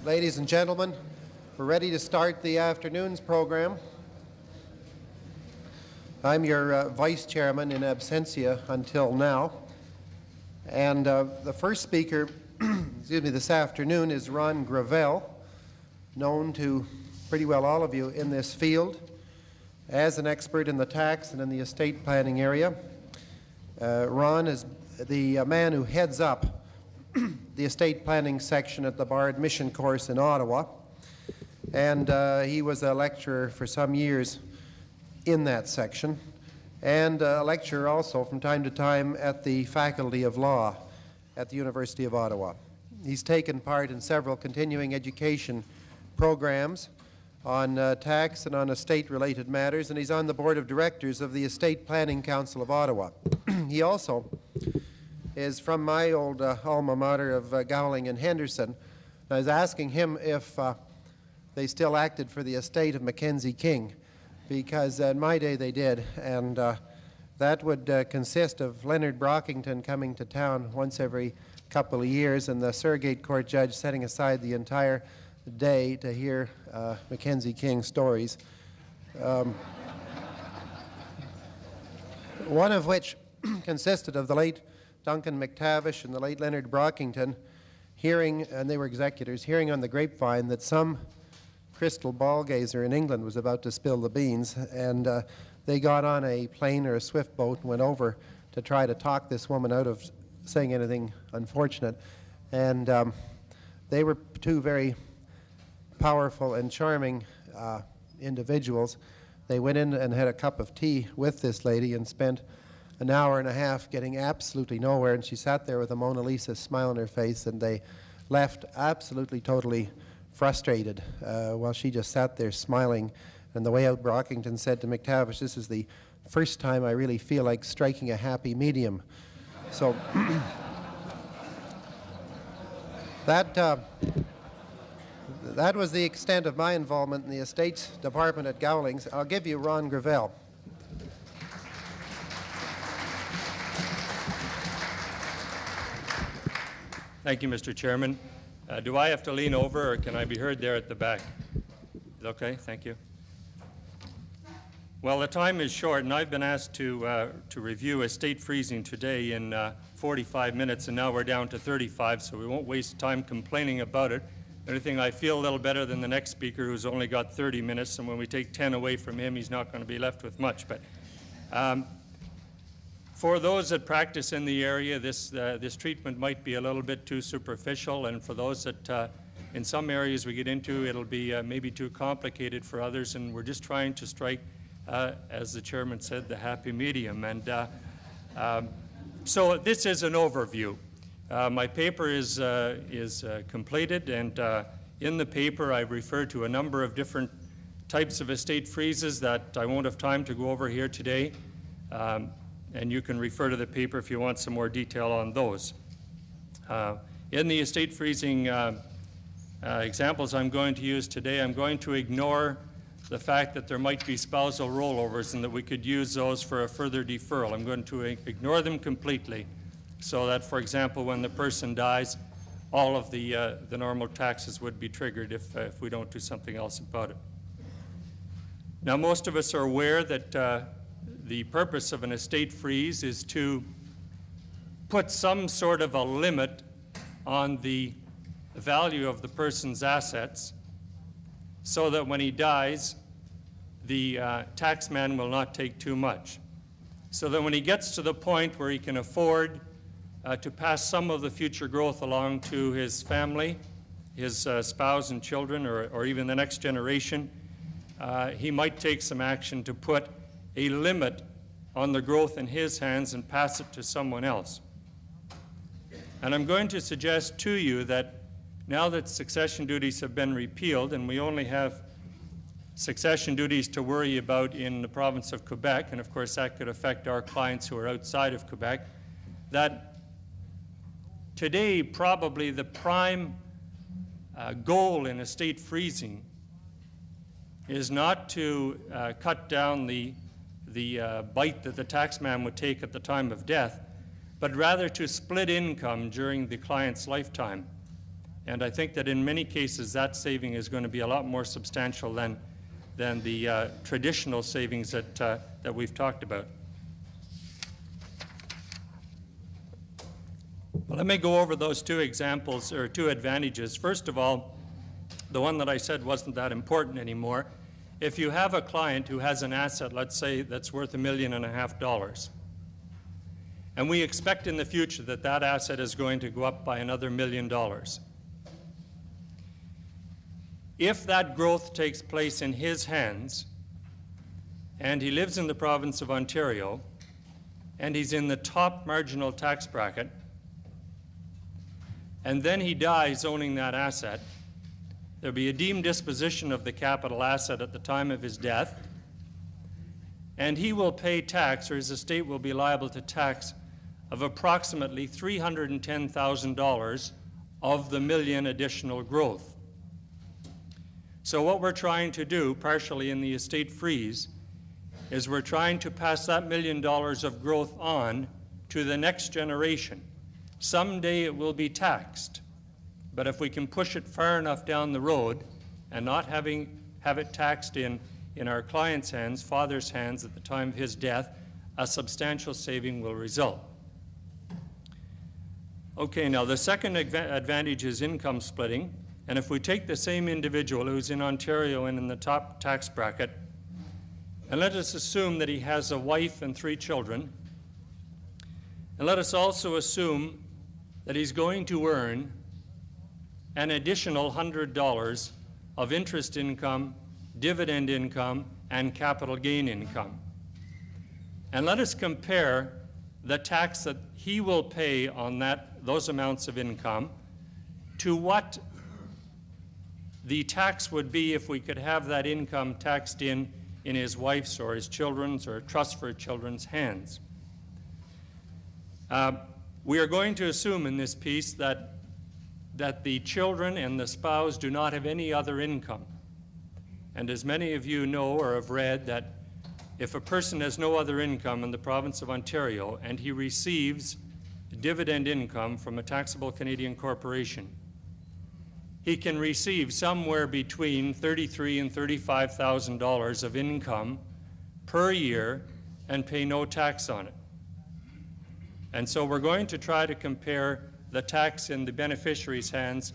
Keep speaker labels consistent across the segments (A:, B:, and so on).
A: Ladies and gentlemen, we're ready to start the afternoon's program. I'm your vice chairman in absentia until now. And the first speaker this afternoon is Ron Gravelle, known to pretty well all of you in this field as an expert in the tax and in the estate planning area. Ron is the man who heads up the estate planning section at the Bar Admission course in Ottawa, and he was a lecturer for some years in that section, and a lecturer also from time to time at the Faculty of Law at the University of Ottawa. He's taken part in several continuing education programs on tax and on estate-related matters, and he's on the board of directors of the Estate Planning Council of Ottawa. He also is from my old alma mater of Gowling and Henderson. I was asking him if they still acted for the estate of Mackenzie King, because in my day they did, and that would consist of Leonard Brockington coming to town once every couple of years and the surrogate court judge setting aside the entire day to hear Mackenzie King stories, one of which consisted of the late Duncan McTavish and the late Leonard Brockington hearing, and they were executors, hearing on the grapevine that some crystal ball gazer in England was about to spill the beans, and they got on a plane or a swift boat and went over to try to talk this woman out of saying anything unfortunate. And they were two very powerful and charming individuals. They went in and had a cup of tea with this lady and spent an hour and a half getting absolutely nowhere, and she sat there with a Mona Lisa smile on her face, and they left absolutely, totally frustrated while she just sat there smiling. And the way out, Brockington said to McTavish, "This is the first time I really feel like striking a happy medium." So that was the extent of my involvement in the estates department at Gowling's. I'll give you Ron Gravelle.
B: Thank you, Mr. Chairman. Do I have to lean over, or can I be heard there at the back? Okay, thank you. Well, the time is short, and I've been asked to review estate freezing today in 45 minutes, and now we're down to 35, so we won't waste time complaining about it. The only thing, I feel a little better than the next speaker who's only got 30 minutes, and when we take 10 away from him, he's not going to be left with much. But for those that practice in the area, this treatment might be a little bit too superficial, and for those that in some areas we get into, it'll be maybe too complicated for others, and we're just trying to strike, as the chairman said, the happy medium. And so this is an overview. My paper is completed, and in the paper I refer to a number of different types of estate freezes that I won't have time to go over here today. And you can refer to the paper if you want some more detail on those. In the estate freezing examples I'm going to use today, I'm going to ignore the fact that there might be spousal rollovers and that we could use those for a further deferral. I'm going to ignore them completely, so that, for example, when the person dies, all of the normal taxes would be triggered if we don't do something else about it. Now, most of us are aware that the purpose of an estate freeze is to put some sort of a limit on the value of the person's assets, so that when he dies, the taxman will not take too much. So that when he gets to the point where he can afford to pass some of the future growth along to his family, his spouse and children, or even the next generation, he might take some action to put a limit on the growth in his hands and pass it to someone else. And I'm going to suggest to you that now that succession duties have been repealed and we only have succession duties to worry about in the province of Quebec, and of course that could affect our clients who are outside of Quebec, that today probably the prime goal in estate freezing is not to cut down the bite that the taxman would take at the time of death, but rather to split income during the client's lifetime. And I think that in many cases that saving is going to be a lot more substantial than the traditional savings that we've talked about. Well, let me go over those two examples, or two advantages. First of all, the one that I said wasn't that important anymore. If you have a client who has an asset, let's say, that's worth $1.5 million, and we expect in the future that that asset is going to go up by another $1 million. If that growth takes place in his hands, and he lives in the province of Ontario, and he's in the top marginal tax bracket, and then he dies owning that asset, there'll be a deemed disposition of the capital asset at the time of his death, and he will pay tax, or his estate will be liable to tax, of approximately $310,000 of the $1 million additional growth. So what we're trying to do, partially in the estate freeze, is we're trying to pass that $1 million of growth on to the next generation. Someday it will be taxed, but if we can push it far enough down the road and not have it taxed in our client's hands, father's hands at the time of his death, a substantial saving will result. Okay, now the second advantage is income splitting. And if we take the same individual who's in Ontario and in the top tax bracket, and let us assume that he has a wife and 3 children, and let us also assume that he's going to earn an additional $100 of interest income, dividend income, and capital gain income. And let us compare the tax that he will pay on those amounts of income to what the tax would be if we could have that income taxed in his wife's or his children's or a trust for children's hands. We are going to assume in this piece that the children and the spouse do not have any other income. And as many of you know or have read, that if a person has no other income in the province of Ontario and he receives dividend income from a taxable Canadian corporation, he can receive somewhere between $33,000 and $35,000 of income per year and pay no tax on it. And so we're going to try to compare the tax in the beneficiary's hands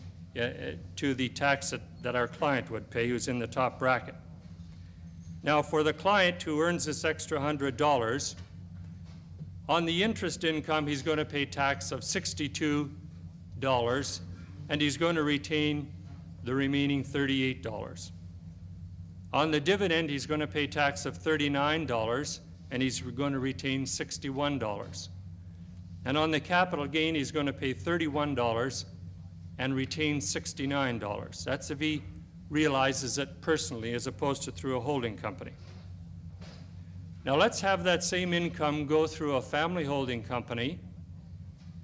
B: to the tax that our client would pay, who's in the top bracket. Now, for the client who earns this extra $100, on the interest income, he's going to pay tax of $62, and he's going to retain the remaining $38. On the dividend, he's going to pay tax of $39, and he's going to retain $61. And on the capital gain, he's going to pay $31 and retain $69. That's if he realizes it personally as opposed to through a holding company. Now let's have that same income go through a family holding company,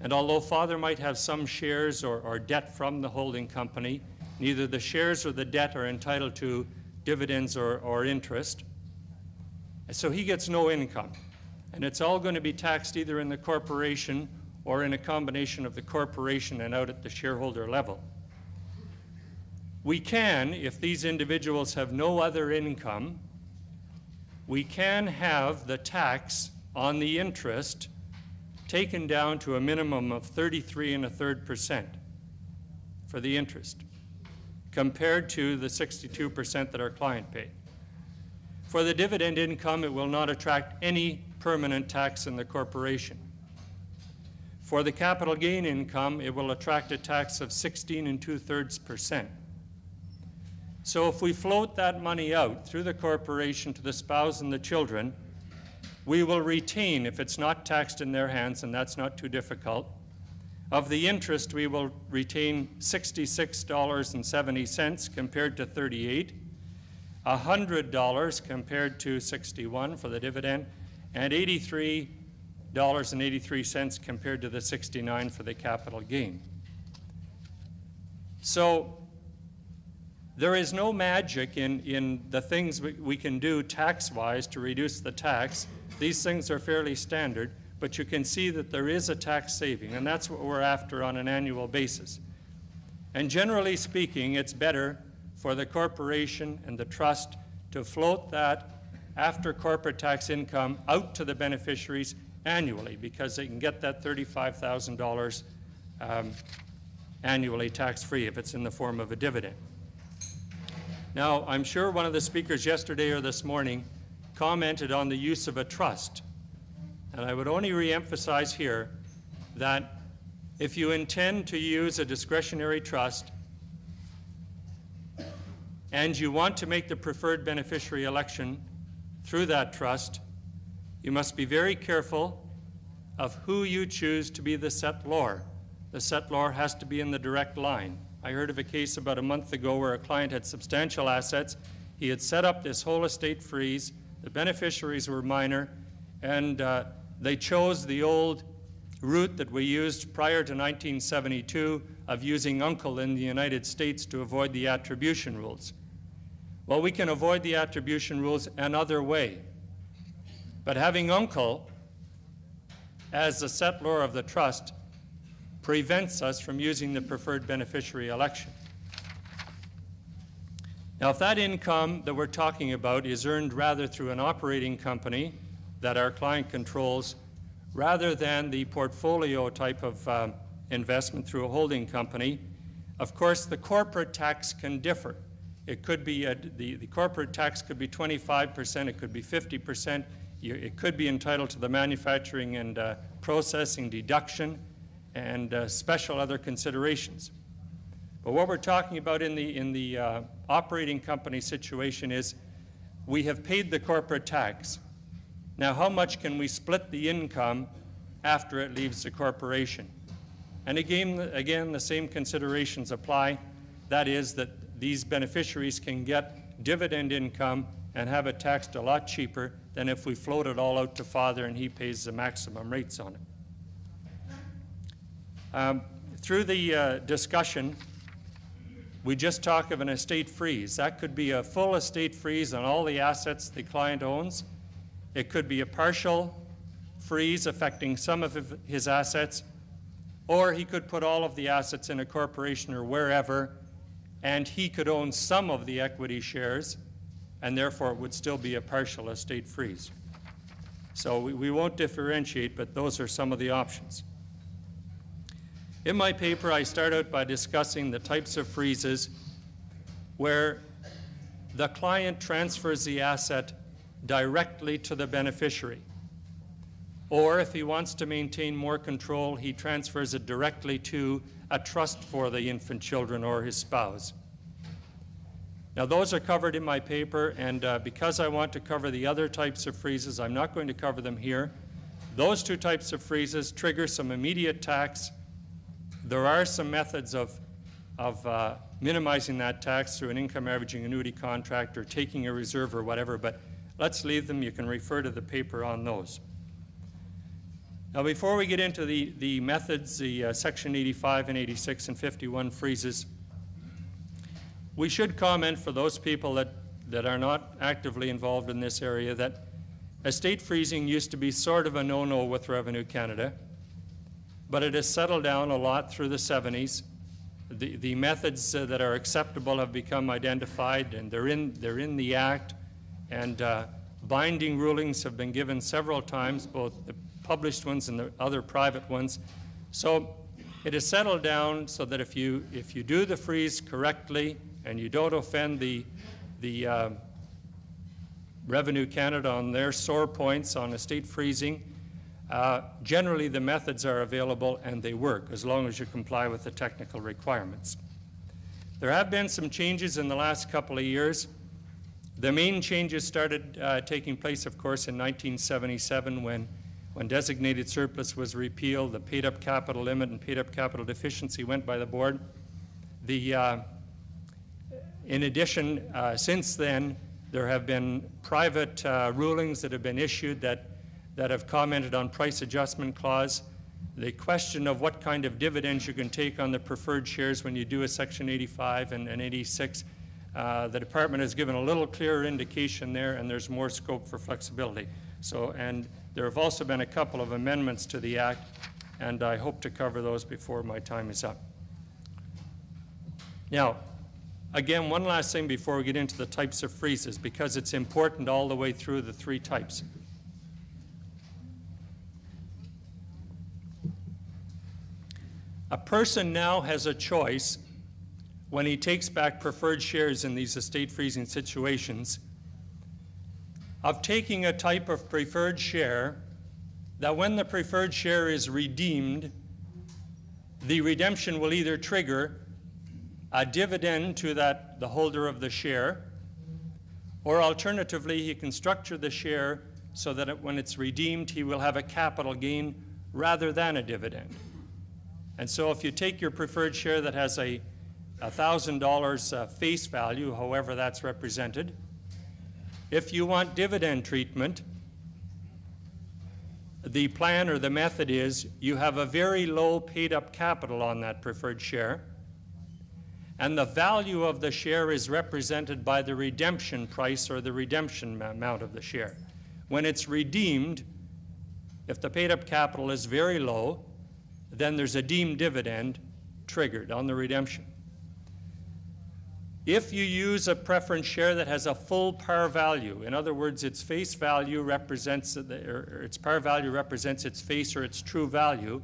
B: and although father might have some shares or debt from the holding company, neither the shares or the debt are entitled to dividends or interest. So he gets no income. And it's all going to be taxed either in the corporation or in a combination of the corporation and out at the shareholder level. We can, if these individuals have no other income, we can have the tax on the interest taken down to a minimum of 33 1/3% for the interest, compared to the 62% that our client paid. For the dividend income, it will not attract any permanent tax in the corporation. For the capital gain income, it will attract a tax of 16 2/3%. So if we float that money out through the corporation to the spouse and the children, we will retain, if it's not taxed in their hands, and that's not too difficult, of the interest we will retain $66.70 compared to $38, $100 compared to $61 for the dividend, and $83.83 compared to the $69 for the capital gain. So there is no magic in the things we can do tax-wise to reduce the tax. These things are fairly standard, but you can see that there is a tax saving, and that's what we're after on an annual basis. And generally speaking, it's better for the corporation and the trust to float that after corporate tax income out to the beneficiaries annually, because they can get that $35,000 annually tax-free if it's in the form of a dividend. Now, I'm sure one of the speakers yesterday or this morning commented on the use of a trust. And I would only re-emphasize here that if you intend to use a discretionary trust and you want to make the preferred beneficiary election through that trust, you must be very careful of who you choose to be the settlor. The settlor has to be in the direct line. I heard of a case about a month ago where a client had substantial assets. He had set up this whole estate freeze. The beneficiaries were minor, and they chose the old route that we used prior to 1972 of using uncle in the United States to avoid the attribution rules. Well, we can avoid the attribution rules another way. But having uncle as the settlor of the trust prevents us from using the preferred beneficiary election. Now, if that income that we're talking about is earned rather through an operating company that our client controls, rather than the portfolio type of investment through a holding company, of course, the corporate tax can differ. It could be, the corporate tax could be 25%, it could be 50%, it could be entitled to the manufacturing and processing deduction and special other considerations. But what we're talking about in the operating company situation is we have paid the corporate tax. Now, how much can we split the income after it leaves the corporation? And again, the same considerations apply. That is that these beneficiaries can get dividend income and have it taxed a lot cheaper than if we float it all out to father and he pays the maximum rates on it. Through the discussion, we just talk of an estate freeze. That could be a full estate freeze on all the assets the client owns. It could be a partial freeze affecting some of his assets, or he could put all of the assets in a corporation or wherever, and he could own some of the equity shares, and therefore it would still be a partial estate freeze. So we won't differentiate, but those are some of the options. In my paper, I start out by discussing the types of freezes where the client transfers the asset directly to the beneficiary. Or if he wants to maintain more control, he transfers it directly to a trust for the infant children or his spouse. Now, those are covered in my paper, and because I want to cover the other types of freezes, I'm not going to cover them here. Those two types of freezes trigger some immediate tax. There are some methods of minimizing that tax through an income averaging annuity contract or taking a reserve or whatever, but let's leave them. You can refer to the paper on those. Now, before we get into the methods, the Section 85 and 86 and 51 freezes, we should comment for those people that are not actively involved in this area that estate freezing used to be sort of a no-no with Revenue Canada, but it has settled down a lot through the 70s. The methods that are acceptable have become identified, and they're in the Act, and binding rulings have been given several times, both the published ones and the other private ones. So it has settled down so that if you do the freeze correctly and you don't offend the Revenue Canada on their sore points on estate freezing, generally the methods are available and they work as long as you comply with the technical requirements. There have been some changes in the last couple of years. The main changes started taking place, of course, in 1977 when designated surplus was repealed, the paid-up capital limit and paid-up capital deficiency went by the board. In addition, since then, there have been private rulings that have been issued that have commented on price adjustment clause. The question of what kind of dividends you can take on the preferred shares when you do a Section 85 and 86, the department has given a little clearer indication there, and there's more scope for flexibility. So, and there have also been a couple of amendments to the Act, and I hope to cover those before my time is up. Now, again, one last thing before we get into the types of freezes, because it's important all the way through the three types. A person now has a choice when he takes back preferred shares in these estate freezing situations of taking a type of preferred share that when the preferred share is redeemed, the redemption will either trigger a dividend to the holder of the share, or alternatively, he can structure the share so that when it's redeemed, he will have a capital gain rather than a dividend. And so if you take your preferred share that has a $1,000 face value, however that's represented, if you want dividend treatment, the plan or the method is you have a very low paid-up capital on that preferred share, and the value of the share is represented by the redemption price or the redemption amount of the share. When it's redeemed, if the paid-up capital is very low, then there's a deemed dividend triggered on the redemption. If you use a preference share that has a full par value, in other words, its face value represents, or its par value represents its face or its true value,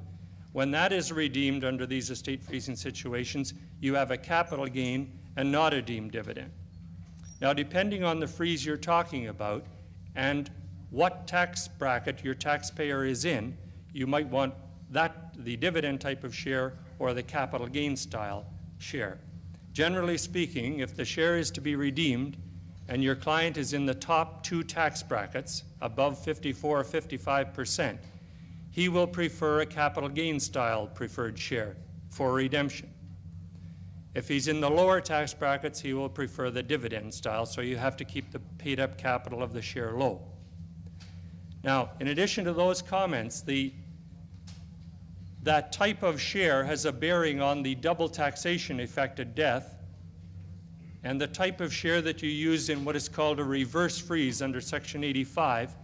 B: when that is redeemed under these estate freezing situations, you have a capital gain and not a deemed dividend. Now, depending on the freeze you're talking about and what tax bracket your taxpayer is in, you might want the dividend type of share or the capital gain style share. Generally speaking, if the share is to be redeemed and your client is in the top two tax brackets, above 54 or 55%, he will prefer a capital gain style preferred share for redemption. If he's in the lower tax brackets, he will prefer the dividend style, so you have to keep the paid up capital of the share low. Now, in addition to those comments, that type of share has a bearing on the double taxation effect at death, and the type of share that you use in what is called a reverse freeze under Section 85,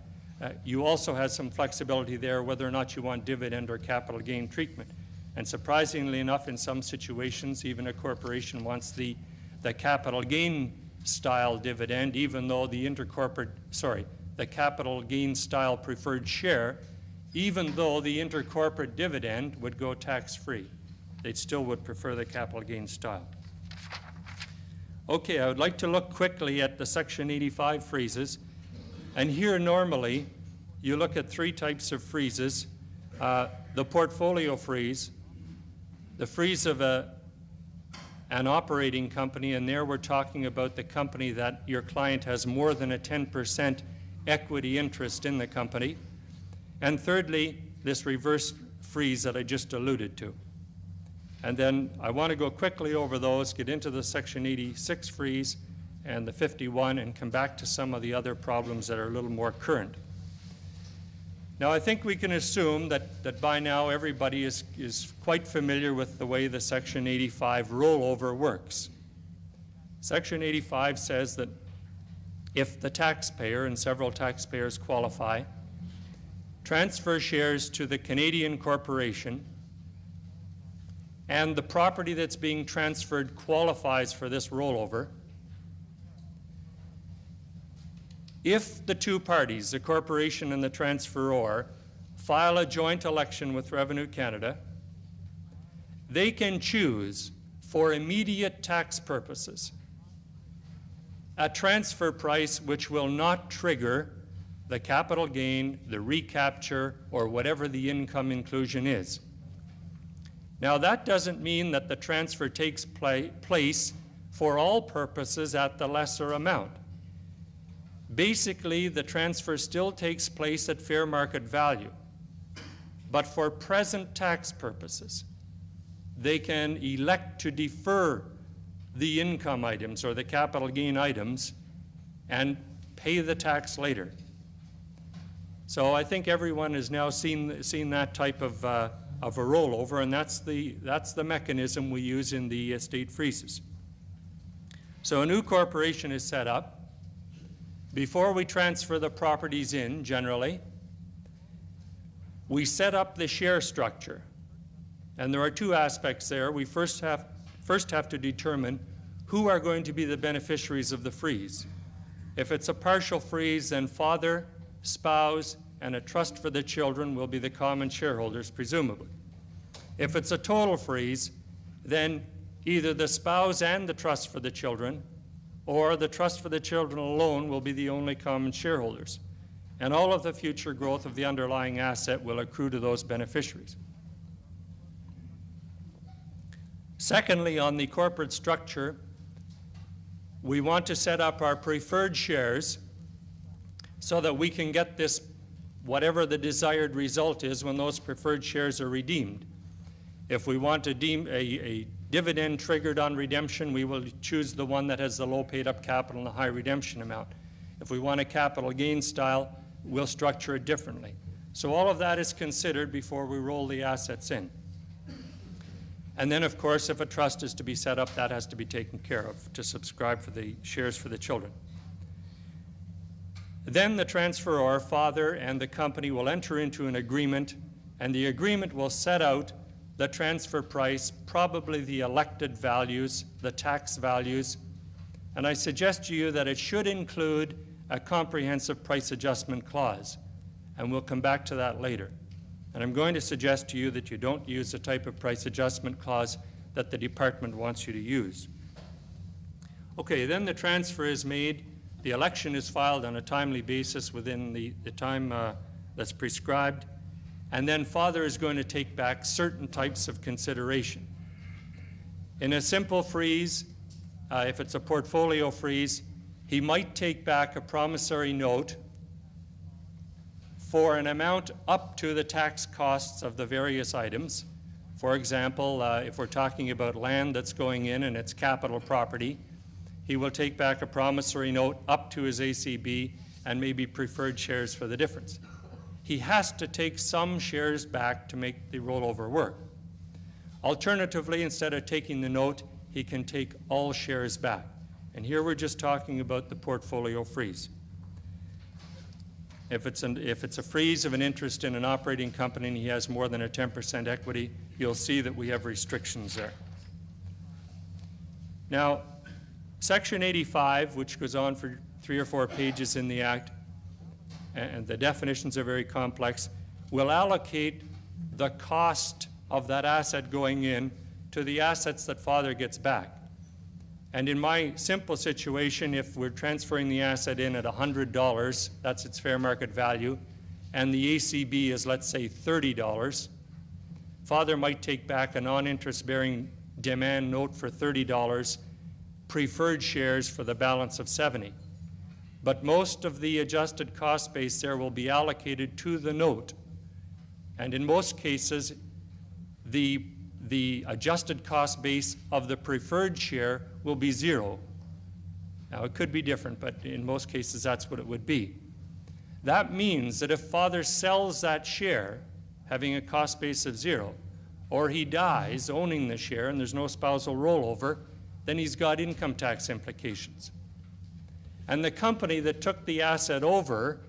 B: you also have some flexibility there whether or not you want dividend or capital gain treatment. And surprisingly enough, in some situations, even a corporation wants the capital gain style dividend, even though the capital gain style preferred share, even though the intercorporate dividend would go tax-free. They still would prefer the capital gain style. Okay, I would like to look quickly at the Section 85 freezes. And here, normally, you look at three types of freezes. The portfolio freeze, the freeze of an operating company, and there we're talking about the company that your client has more than a 10% equity interest in the company. And thirdly, this reverse freeze that I just alluded to. And then I want to go quickly over those, get into the Section 86 freeze and the 51, and come back to some of the other problems that are a little more current. Now, I think we can assume that by now everybody is quite familiar with the way the Section 85 rollover works. Section 85 says that if the taxpayer, and several taxpayers qualify, transfer shares to the Canadian corporation, and the property that's being transferred qualifies for this rollover, if the two parties, the corporation and the transferor, file a joint election with Revenue Canada, they can choose, for immediate tax purposes, a transfer price which will not trigger the capital gain, the recapture, or whatever the income inclusion is. Now, that doesn't mean that the transfer takes place for all purposes at the lesser amount. Basically, the transfer still takes place at fair market value, but for present tax purposes, they can elect to defer the income items or the capital gain items and pay the tax later. So I think everyone has now seen that type of a rollover, and that's the mechanism we use in the estate freezes. So a new corporation is set up. Before we transfer the properties in, generally, we set up the share structure. And there are two aspects there. We first have first have to determine who are going to be the beneficiaries of the freeze. If it's a partial freeze, then father, spouse, and a trust for the children will be the common shareholders, presumably. If it's a total freeze, then either the spouse and the trust for the children, or the trust for the children alone will be the only common shareholders. And all of the future growth of the underlying asset will accrue to those beneficiaries. Secondly, on the corporate structure, we want to set up our preferred shares so that we can get this, whatever the desired result is when those preferred shares are redeemed. If we want to deem a dividend triggered on redemption, we will choose the one that has the low paid up capital and a high redemption amount. If we want a capital gain style, we'll structure it differently. So all of that is considered before we roll the assets in. And then, of course, if a trust is to be set up, that has to be taken care of to subscribe for the shares for the children. Then the transferor, father, and the company will enter into an agreement, and the agreement will set out the transfer price, probably the elected values, the tax values, and I suggest to you that it should include a comprehensive price adjustment clause, and we'll come back to that later. And I'm going to suggest to you that you don't use the type of price adjustment clause that the department wants you to use. Okay, then the transfer is made. The election is filed on a timely basis within the time that's prescribed. And then father is going to take back certain types of consideration. In a simple freeze, if it's a portfolio freeze, he might take back a promissory note for an amount up to the tax costs of the various items. For example, if we're talking about land that's going in and it's capital property, he will take back a promissory note up to his ACB and maybe preferred shares for the difference. He has to take some shares back to make the rollover work. Alternatively, instead of taking the note, he can take all shares back. And here we're just talking about the portfolio freeze. If it's a freeze of an interest in an operating company and he has more than a 10% equity, you'll see that we have restrictions there. Now, Section 85, which goes on for 3 or 4 pages in the Act, and the definitions are very complex, will allocate the cost of that asset going in to the assets that father gets back. And in my simple situation, if we're transferring the asset in at $100, that's its fair market value, and the ACB is, let's say, $30, father might take back a non-interest-bearing demand note for $30, preferred shares for the balance of $70. But most of the adjusted cost base there will be allocated to the note. And in most cases, the adjusted cost base of the preferred share will be 0. Now, it could be different, but in most cases, that's what it would be. That means that if father sells that share, having a cost base of 0, or he dies owning the share and there's no spousal rollover, then he's got income tax implications. And the company that took the asset over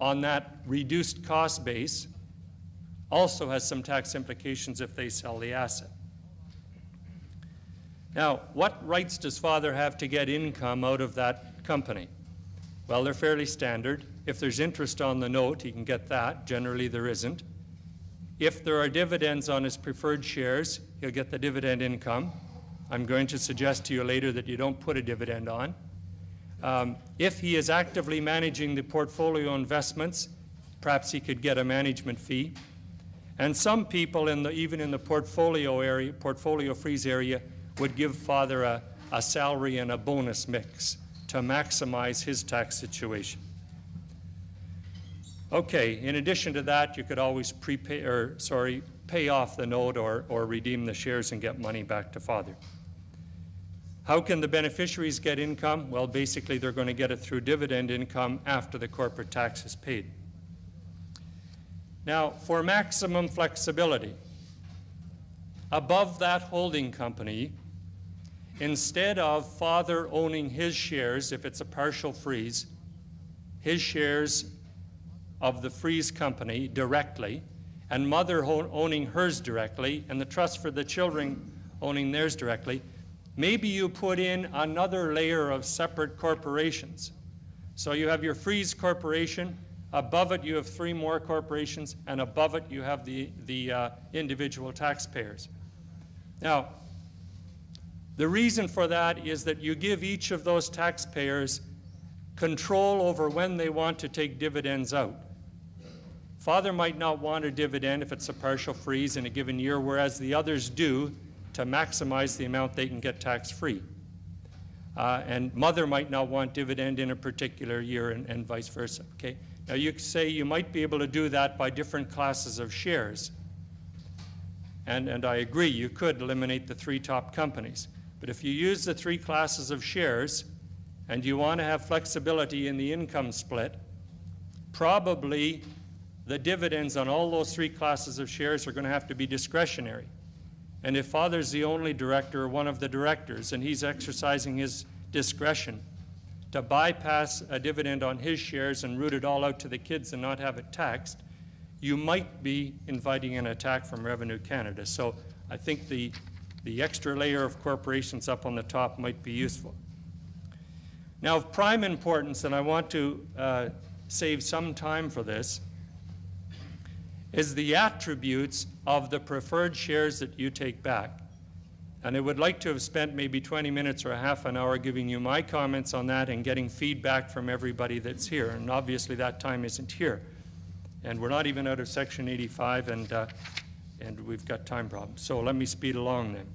B: on that reduced cost base also has some tax implications if they sell the asset. Now, what rights does father have to get income out of that company? Well, they're fairly standard. If there's interest on the note, he can get that. Generally, there isn't. If there are dividends on his preferred shares, he'll get the dividend income. I'm going to suggest to you later that you don't put a dividend on. If he is actively managing the portfolio investments, perhaps he could get a management fee. And some people, even in the portfolio freeze area, would give father a salary and a bonus mix to maximize his tax situation. Okay, in addition to that, you could always pay off the note or redeem the shares and get money back to father. How can the beneficiaries get income? Well, basically, they're going to get it through dividend income after the corporate tax is paid. Now, for maximum flexibility, above that holding company, instead of father owning his shares, if it's a partial freeze, his shares of the freeze company directly, and mother owning hers directly, and the trust for the children owning theirs directly. Maybe you put in another layer of separate corporations. So you have your Freeze Corporation, above it you have 3 more corporations, and above it you have the individual taxpayers. Now, the reason for that is that you give each of those taxpayers control over when they want to take dividends out. Father might not want a dividend if it's a partial freeze in a given year, whereas the others do, to maximize the amount they can get tax-free. And mother might not want dividend in a particular year, and vice versa. Okay? Now you could say you might be able to do that by different classes of shares. And I agree, you could eliminate the 3 top companies. But if you use the 3 classes of shares and you want to have flexibility in the income split, probably the dividends on all those 3 classes of shares are going to have to be discretionary. And if Father's the only director or one of the directors and he's exercising his discretion to bypass a dividend on his shares and root it all out to the kids and not have it taxed, you might be inviting an attack from Revenue Canada. So I think the extra layer of corporations up on the top might be useful. Now, of prime importance, and I want to save some time for this, is the attributes of the preferred shares that you take back. And I would like to have spent maybe 20 minutes or a half an hour giving you my comments on that and getting feedback from everybody that's here. And obviously that time isn't here. And we're not even out of Section 85, and we've got time problems. So let me speed along then.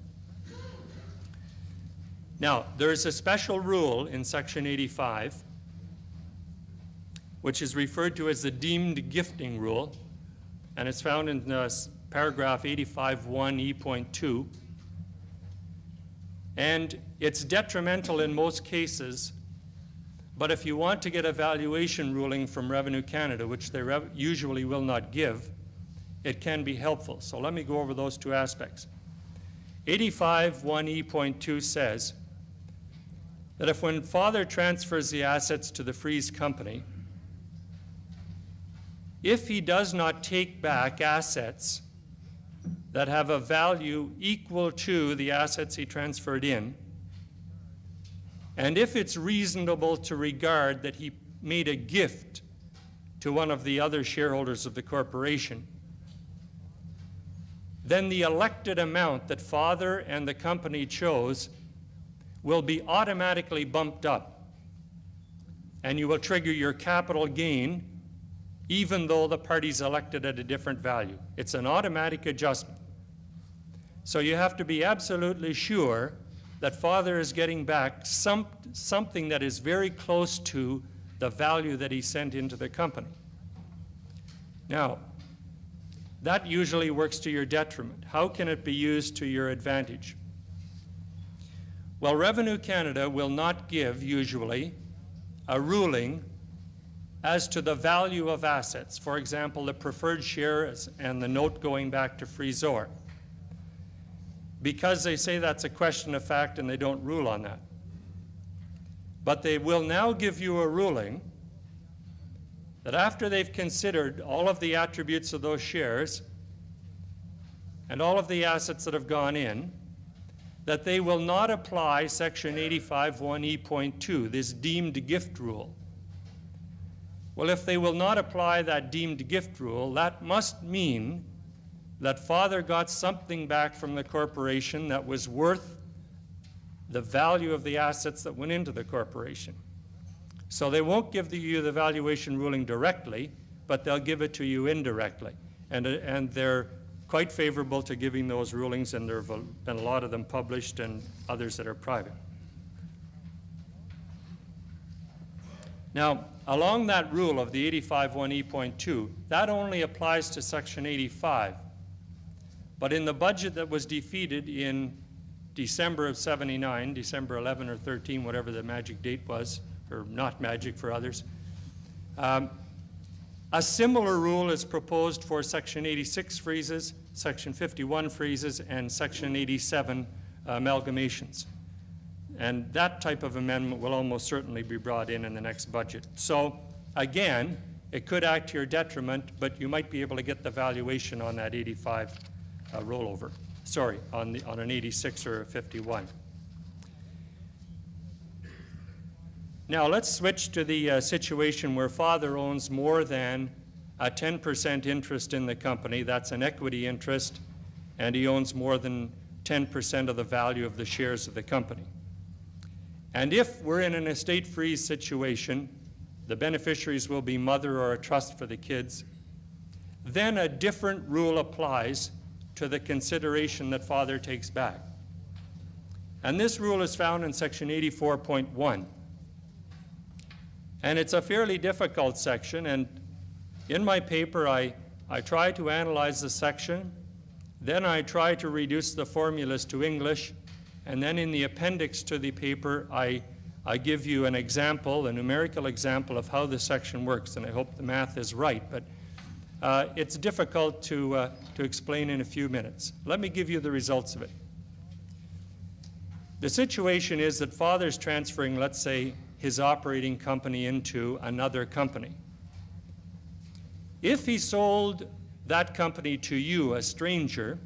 B: Now, there is a special rule in Section 85, which is referred to as the deemed gifting rule, and it's found in paragraph 85(1)(e)(2). And it's detrimental in most cases, but if you want to get a valuation ruling from Revenue Canada, which they usually will not give, it can be helpful. So let me go over those 2 aspects. 85(1)(e)(2) says that if when Father transfers the assets to the Freeze Company, if he does not take back assets that have a value equal to the assets he transferred in, and if it's reasonable to regard that he made a gift to one of the other shareholders of the corporation, then the elected amount that Father and the company chose will be automatically bumped up, and you will trigger your capital gain even though the party's elected at a different value. It's an automatic adjustment. So you have to be absolutely sure that Father is getting back something that is very close to the value that he sent into the company. Now, that usually works to your detriment. How can it be used to your advantage? Well, Revenue Canada will not give, usually, a ruling as to the value of assets. For example, the preferred shares and the note going back to Freezor, because they say that's a question of fact and they don't rule on that. But they will now give you a ruling that after they've considered all of the attributes of those shares and all of the assets that have gone in, that they will not apply Section 85(1)(e)(2), this deemed gift rule. Well, if they will not apply that deemed gift rule, that must mean that Father got something back from the corporation that was worth the value of the assets that went into the corporation. So they won't give you the valuation ruling directly, but they'll give it to you indirectly. And they're quite favorable to giving those rulings, and there have been a lot of them published and others that are private. Now, along that rule of the 85(1)(e)(2), that only applies to Section 85. But in the budget that was defeated in December of '79, December 11 or 13, whatever the magic date was, or not magic for others, a similar rule is proposed for Section 86 freezes, Section 51 freezes, and Section 87 amalgamations. And that type of amendment will almost certainly be brought in the next budget. So again, it could act to your detriment, but you might be able to get the valuation on that 85 rollover. on an 86 or a 51. Now let's switch to the situation where father owns more than a 10% interest in the company. That's an equity interest, and he owns more than 10% of the value of the shares of the company. And if we're in an estate freeze situation, the beneficiaries will be mother or a trust for the kids, then a different rule applies to the consideration that father takes back. And this rule is found in section 84.1. And it's a fairly difficult section, and in my paper I try to analyze the section, then I try to reduce the formulas to English, and then in the appendix to the paper I give you an example, a numerical example of how the section works, and I hope the math is right, but it's difficult to explain in a few minutes. Let me give you the results of it. The situation is that father's transferring, let's say, his operating company into another company. If he sold that company to you, a stranger,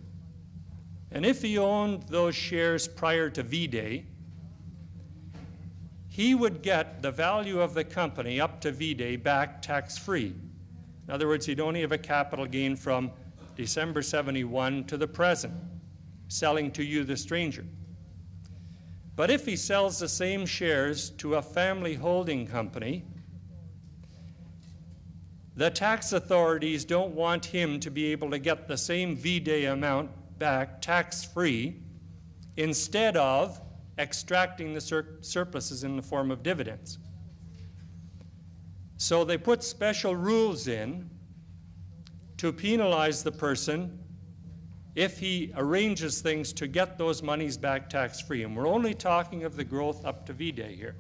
B: and if he owned those shares prior to V-Day, he would get the value of the company up to V-Day back tax-free. In other words, he'd only have a capital gain from December 71 to the present, selling to you, the stranger. But if he sells the same shares to a family holding company, the tax authorities don't want him to be able to get the same V-Day amount back tax-free instead of extracting the surpluses in the form of dividends. So they put special rules in to penalize the person if he arranges things to get those monies back tax-free. And we're only talking of the growth up to V-Day here,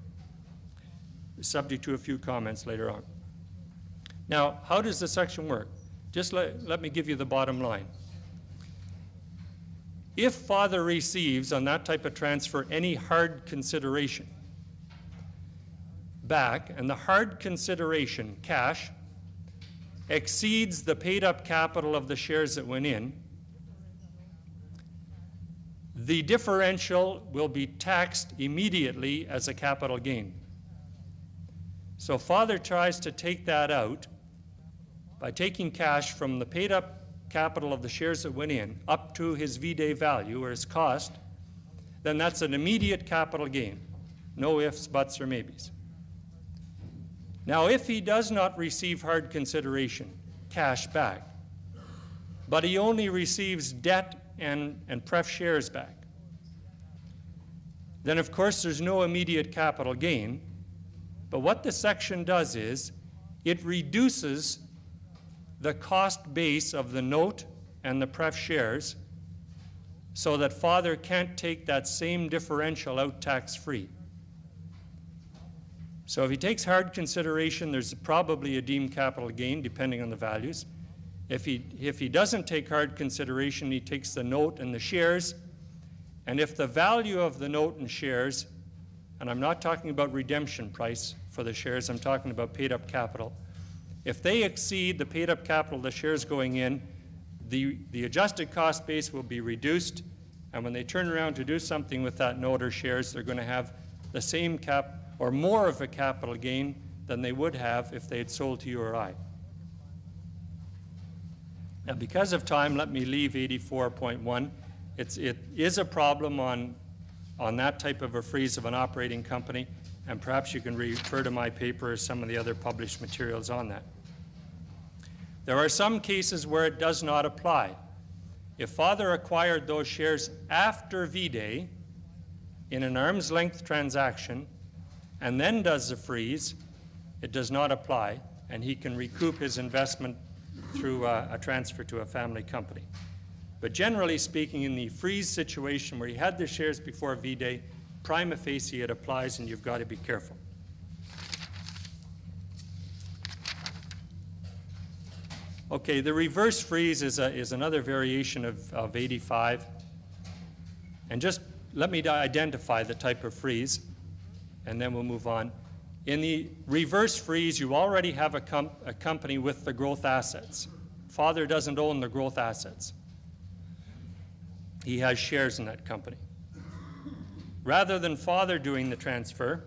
B: subject to a few comments later on. Now, how does the section work? Just let me give you the bottom line. If father receives on that type of transfer any hard consideration back, and the hard consideration, cash, exceeds the paid-up capital of the shares that went in, the differential will be taxed immediately as a capital gain. So father tries to take that out by taking cash from the paid-up capital of the shares that went in up to his V-Day value or his cost, then that's an immediate capital gain. No ifs, buts, or maybes. Now, if he does not receive hard consideration, cash back, but he only receives debt and pref shares back, then of course there's no immediate capital gain. But what the section does is it reduces the cost base of the note and the pref shares so that father can't take that same differential out tax-free. So if he takes hard consideration, there's probably a deemed capital gain depending on the values. If he doesn't take hard consideration, he takes the note and the shares, and if the value of the note and shares, and I'm not talking about redemption price for the shares, I'm talking about paid-up capital, if they exceed the paid-up capital of the shares going in, the adjusted cost base will be reduced, and when they turn around to do something with that note or shares, they're going to have the same cap or more of a capital gain than they would have if they had sold to you or I. Now, because of time, let me leave 84.1. It is a problem on that type of a freeze of an operating company, and perhaps you can refer to my paper or some of the other published materials on that. There are some cases where it does not apply. If father acquired those shares after V-Day in an arm's length transaction and then does the freeze, it does not apply, and he can recoup his investment through a transfer to a family company. But generally speaking, in the freeze situation where he had the shares before V-Day, prima facie it applies, and you've got to be careful. Okay, the reverse freeze is another variation of 85. And just let me identify the type of freeze, and then we'll move on. In the reverse freeze, you already have a company with the growth assets. Father doesn't own the growth assets. he has shares in that company. Rather than father doing the transfer,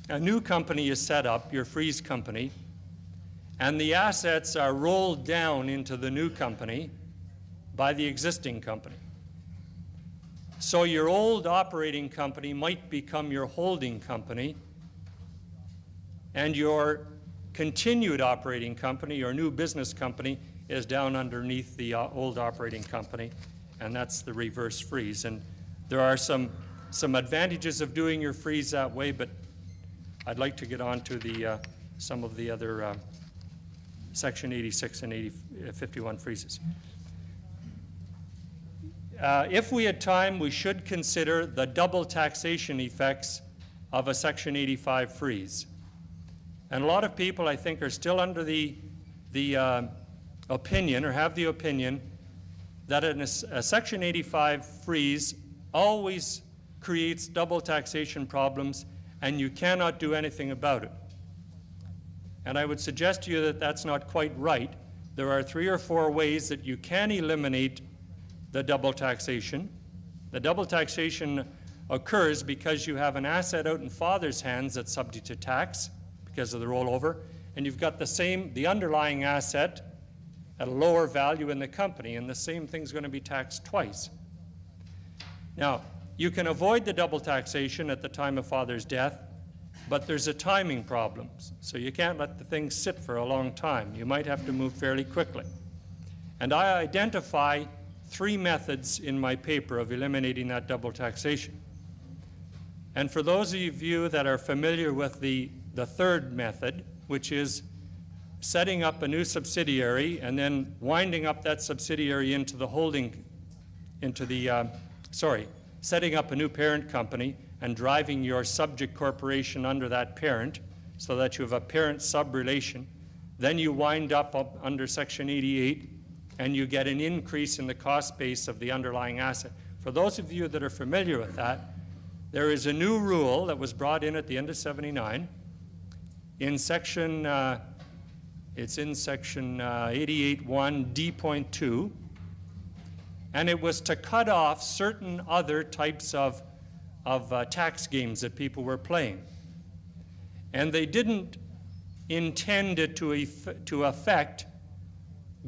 B: a new company is set up, your freeze company, and the assets are rolled down into the new company by the existing company. So your old operating company might become your holding company, and your continued operating company, your new business company, is down underneath the old operating company, and that's the reverse freeze. And there are some advantages of doing your freeze that way, but I'd like to get on to some of the other Section 86 and 51 freezes. If we had time, we should consider the double taxation effects of a Section 85 freeze. And a lot of people, I think, are still under the opinion, or have the opinion, that a Section 85 freeze always creates double taxation problems and you cannot do anything about it. And I would suggest to you that that's not quite right. There are 3 or 4 ways that you can eliminate the double taxation. The double taxation occurs because you have an asset out in father's hands that's subject to tax because of the rollover, and you've got the underlying asset at a lower value in the company, and the same thing's going to be taxed twice. Now, you can avoid the double taxation at the time of father's death, but there's a timing problem. So you can't let the thing sit for a long time. You might have to move fairly quickly. And I identify 3 methods in my paper of eliminating that double taxation. And for those of you that are familiar with the third method, which is setting up a new subsidiary and then winding up that subsidiary into the setting up a new parent company and driving your subject corporation under that parent so that you have a parent-sub relation. Then you wind up under Section 88 and you get an increase in the cost base of the underlying asset. For those of you that are familiar with that, there is a new rule that was brought in at the end of 79 in Section, it's in Section 88.1 D.2, and it was to cut off certain other types of tax games that people were playing. And they didn't intend it to affect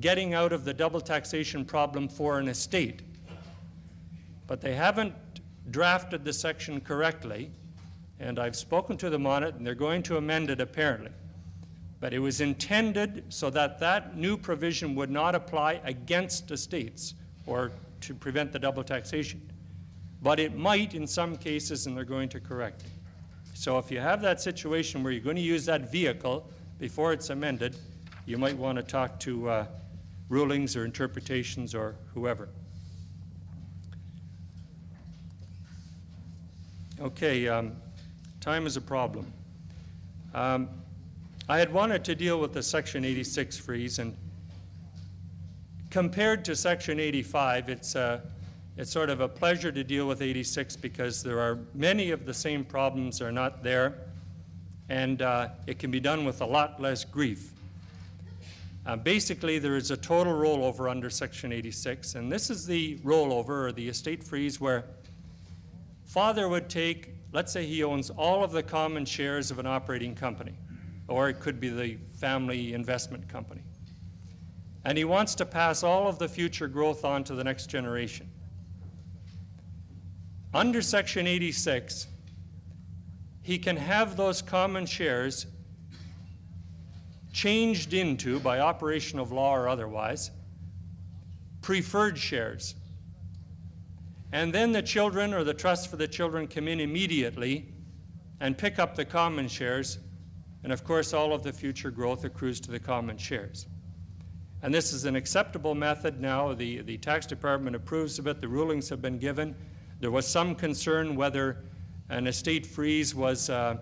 B: getting out of the double taxation problem for an estate. But they haven't drafted the section correctly, and I've spoken to them on it, and they're going to amend it apparently. But it was intended so that that new provision would not apply against estates or to prevent the double taxation. But it might in some cases, and they're going to correct it. So if you have that situation where you're going to use that vehicle before it's amended, you might want to talk to rulings or interpretations or whoever. Okay, time is a problem. I had wanted to deal with the Section 86 freeze, and compared to Section 85, it's sort of a pleasure to deal with 86 because there are many of the same problems are not there, and it can be done with a lot less grief. Basically, there is a total rollover under Section 86, and this is the rollover or the estate freeze where father would take, let's say he owns all of the common shares of an operating company, or it could be the family investment company. And he wants to pass all of the future growth on to the next generation. Under Section 86, he can have those common shares changed into, by operation of law or otherwise, preferred shares. And then the children or the trust for the children come in immediately and pick up the common shares, and of course all of the future growth accrues to the common shares. And this is an acceptable method now. The tax department approves of it. The rulings have been given. There was some concern whether an estate freeze was a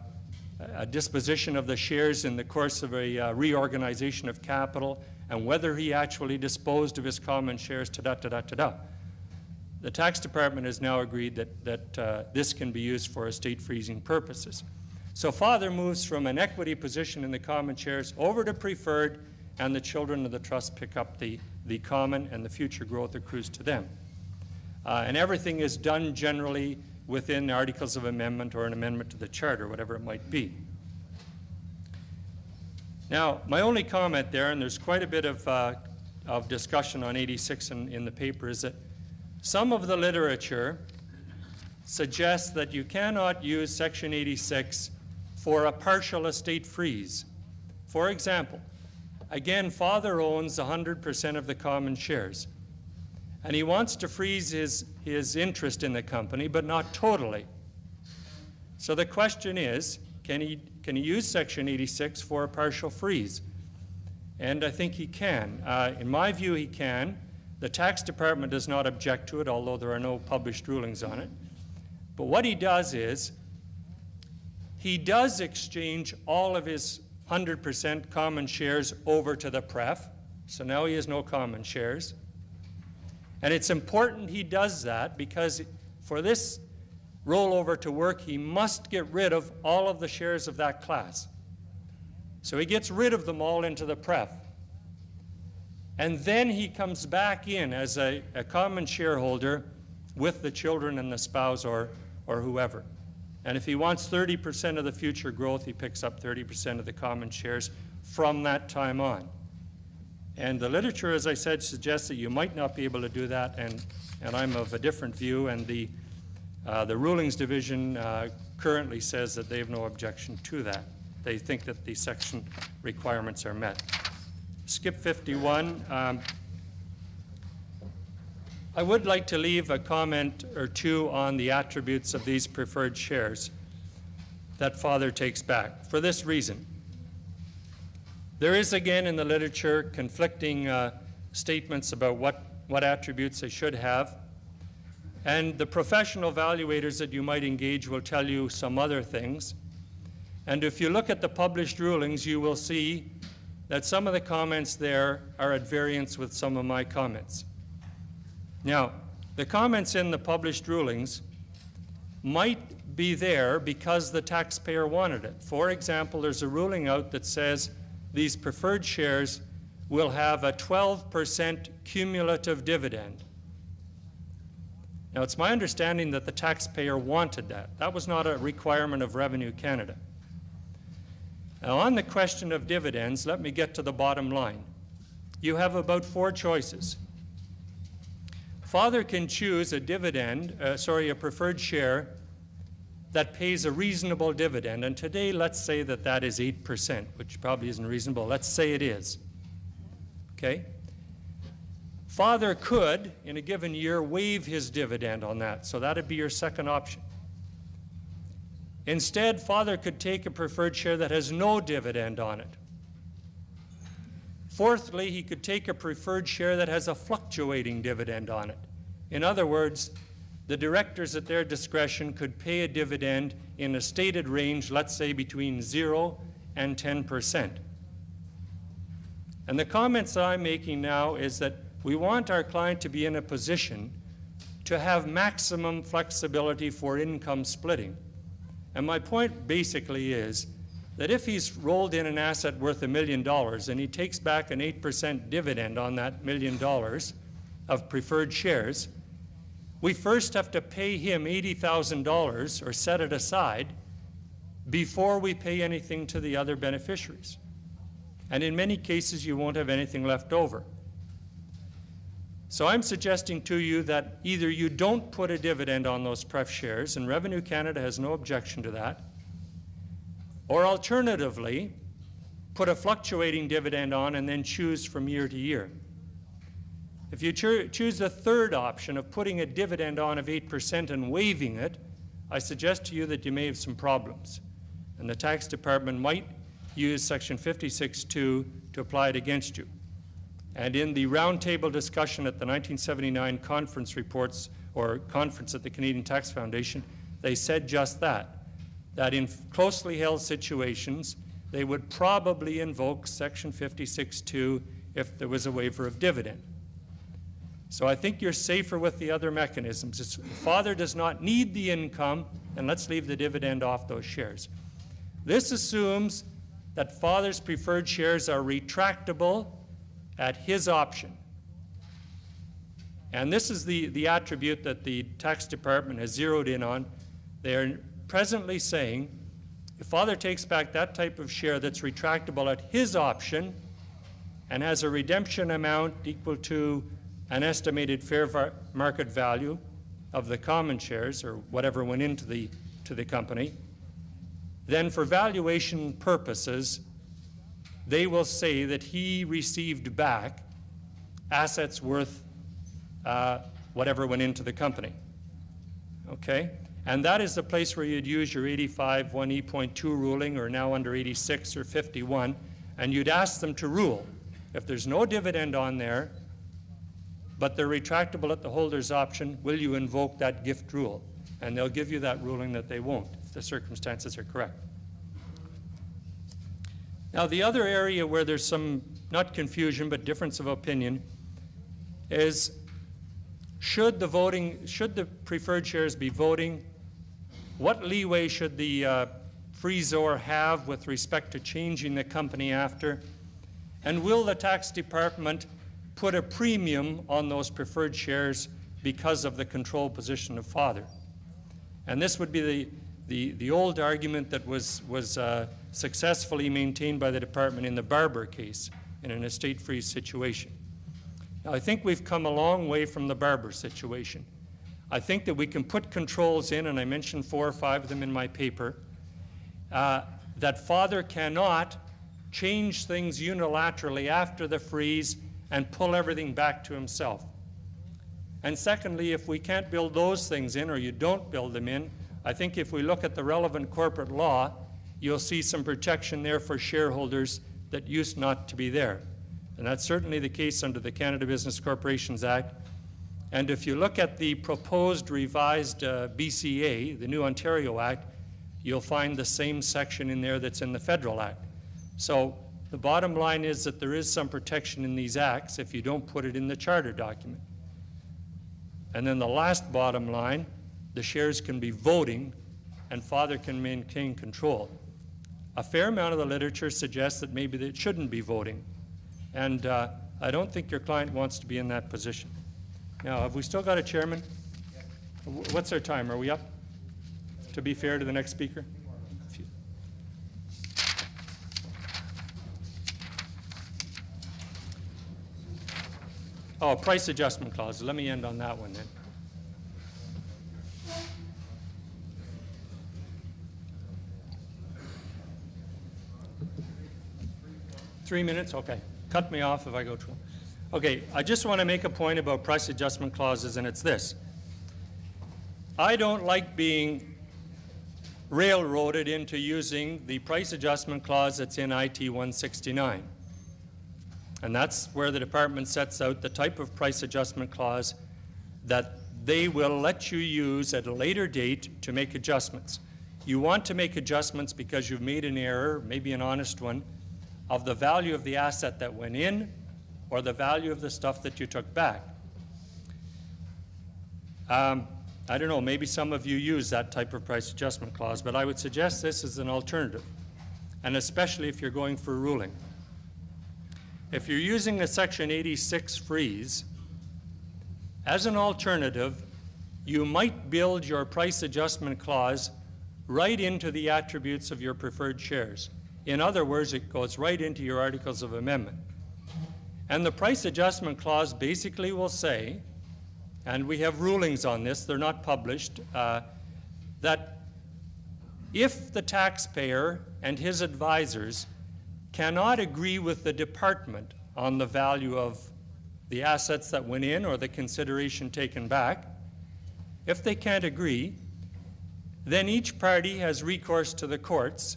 B: disposition of the shares in the course of a reorganization of capital, and whether he actually disposed of his common shares, ta-da. The tax department has now agreed that this can be used for estate freezing purposes. So father moves from an equity position in the common shares over to preferred, and the children of the trust pick up the common, and the future growth accrues to them. And everything is done generally within articles of amendment or an amendment to the charter, whatever it might be. Now, my only comment there, and there's quite a bit of discussion on 86 in the paper, is that some of the literature suggests that you cannot use Section 86 for a partial estate freeze. For example, again, father owns 100% of the common shares, and he wants to freeze his interest in the company, but not totally. So the question is, can he use Section 86 for a partial freeze? And I think he can. In my view, he can. The tax department does not object to it, although there are no published rulings on it. But what he does is, he does exchange all of his 100% common shares over to the pref. So now he has no common shares. And it's important he does that because for this rollover to work, he must get rid of all of the shares of that class. So he gets rid of them all into the pref. And then he comes back in as a common shareholder with the children and the spouse or whoever. And if he wants 30% of the future growth, he picks up 30% of the common shares from that time on. And the literature, as I said, suggests that you might not be able to do that, and I'm of a different view, and the Rulings Division currently says that they have no objection to that. They think that the section requirements are met. Skip 51. I would like to leave a comment or two on the attributes of these preferred shares that father takes back, for this reason. There is, again, in the literature, conflicting statements about what attributes they should have. And the professional evaluators that you might engage will tell you some other things. And if you look at the published rulings, you will see that some of the comments there are at variance with some of my comments. Now, the comments in the published rulings might be there because the taxpayer wanted it. For example, there's a ruling out that says these preferred shares will have a 12% cumulative dividend. Now, it's my understanding that the taxpayer wanted that. That was not a requirement of Revenue Canada. Now, on the question of dividends, let me get to the bottom line. You have about 4 choices. Father can choose a preferred share that pays a reasonable dividend. And today, let's say that that is 8%, which probably isn't reasonable. Let's say it is. Okay? Father could, in a given year, waive his dividend on that. So that would be your second option. Instead, father could take a preferred share that has no dividend on it. Fourthly, he could take a preferred share that has a fluctuating dividend on it. In other words, the directors at their discretion could pay a dividend in a stated range, let's say between 0 and 10%. And the comments that I'm making now is that we want our client to be in a position to have maximum flexibility for income splitting. And my point basically is that if he's rolled in an asset worth $1 million and he takes back an 8% dividend on that $1 million of preferred shares, we first have to pay him $80,000 or set it aside before we pay anything to the other beneficiaries. And in many cases, you won't have anything left over. So I'm suggesting to you that either you don't put a dividend on those pref shares, and Revenue Canada has no objection to that, or alternatively, put a fluctuating dividend on and then choose from year to year. If you choose the third option of putting a dividend on of 8% and waiving it, I suggest to you that you may have some problems. And the tax department might use Section 56(2) to apply it against you. And in the roundtable discussion at the 1979 conference reports, or conference at the Canadian Tax Foundation, they said just that in closely held situations, they would probably invoke Section 56(2) if there was a waiver of dividend. So I think you're safer with the other mechanisms. Father does not need the income, and let's leave the dividend off those shares. This assumes that father's preferred shares are retractable at his option. And this is the attribute that the tax department has zeroed in on. They are presently saying if father takes back that type of share that's retractable at his option and has a redemption amount equal to an estimated fair market value of the common shares or whatever went into the company, then for valuation purposes, they will say that he received back assets worth whatever went into the company. Okay? And that is the place where you'd use your 85 1E.2 ruling, or now under 86 or 51, and you'd ask them to rule. If there's no dividend on there, but they're retractable at the holder's option, will you invoke that gift rule? And they'll give you that ruling that they won't, if the circumstances are correct. Now, the other area where there's some, not confusion, but difference of opinion, is should the preferred shares be voting? What leeway should the freezor have with respect to changing the company after? And will the tax department put a premium on those preferred shares because of the control position of father? And this would be the old argument that was successfully maintained by the department in the Barber case in an estate freeze situation. Now, I think we've come a long way from the Barber situation. I think that we can put controls in, and I mentioned 4 or 5 of them in my paper, that father cannot change things unilaterally after the freeze and pull everything back to himself. And secondly, if we can't build those things in, or you don't build them in, I think if we look at the relevant corporate law, you'll see some protection there for shareholders that used not to be there. And that's certainly the case under the Canada Business Corporations Act. And if you look at the proposed revised BCA, the new Ontario Act, you'll find the same section in there that's in the Federal Act. So the bottom line is that there is some protection in these acts if you don't put it in the charter document. And then the last bottom line, the shares can be voting and father can maintain control. A fair amount of the literature suggests that maybe it shouldn't be voting. And I don't think your client wants to be in that position. Now, have we still got a chairman? What's our time? Are we up? To be fair to the next speaker? Oh, price adjustment clause. Let me end on that one then. Three minutes? Okay. Cut me off if I go too long. Okay, I just want to make a point about price adjustment clauses, and it's this. I don't like being railroaded into using the price adjustment clause that's in IT 169. And that's where the department sets out the type of price adjustment clause that they will let you use at a later date to make adjustments. You want to make adjustments because you've made an error, maybe an honest one, of the value of the asset that went in or the value of the stuff that you took back. I don't know, maybe some of you use that type of price adjustment clause, but I would suggest this as an alternative, and especially if you're going for a ruling. If you're using a Section 86 freeze, as an alternative, you might build your price adjustment clause right into the attributes of your preferred shares. In other words, it goes right into your articles of amendment. And the price adjustment clause basically will say, and we have rulings on this, they're not published, that if the taxpayer and his advisors cannot agree with the department on the value of the assets that went in or the consideration taken back, if they can't agree, then each party has recourse to the courts,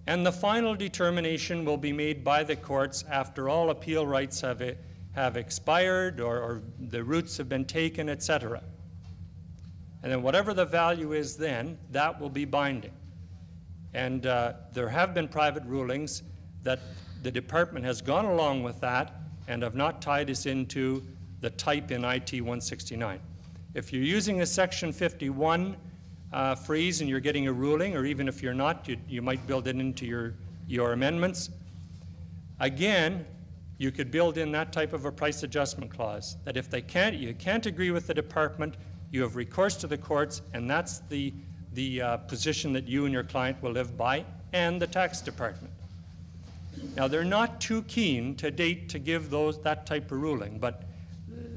B: and the final determination will be made by the courts after all appeal rights have expired or the routes have been taken, etc. And then whatever the value is then, that will be binding. And there have been private rulings that the department has gone along with that and have not tied us into the type in IT 169. If you're using a Section 51 freeze and you're getting a ruling, or even if you're not, you might build it into your amendments. Again, you could build in that type of a price adjustment clause, that if you can't agree with the department, you have recourse to the courts, and that's the position that you and your client will live by, and the tax department. Now, they're not too keen to date to give that type of ruling, but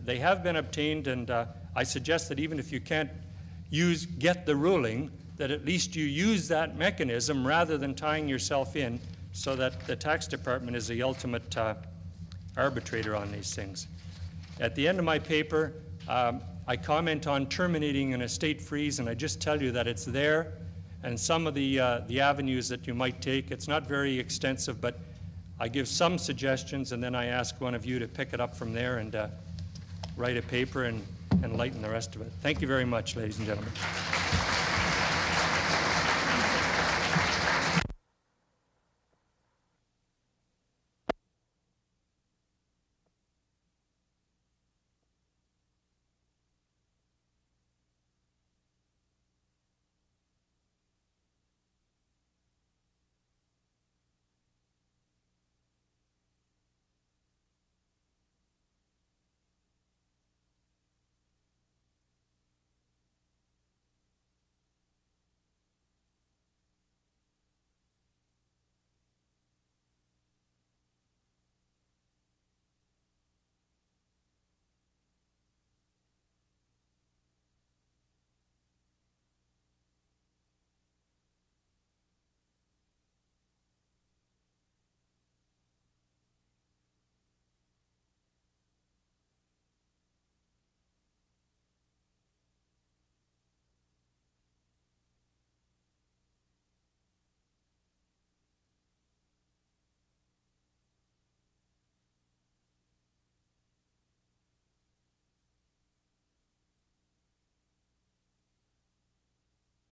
B: they have been obtained, and I suggest that even if you can't get the ruling, that at least you use that mechanism rather than tying yourself in, so that the tax department is the ultimate arbitrator on these things. At the end of my paper, I comment on terminating an estate freeze, and I just tell you that it's there, and some of the avenues that you might take. It's not very extensive, but I give some suggestions, and then I ask one of you to pick it up from there and write a paper and enlighten the rest of it. Thank you very much, ladies and gentlemen.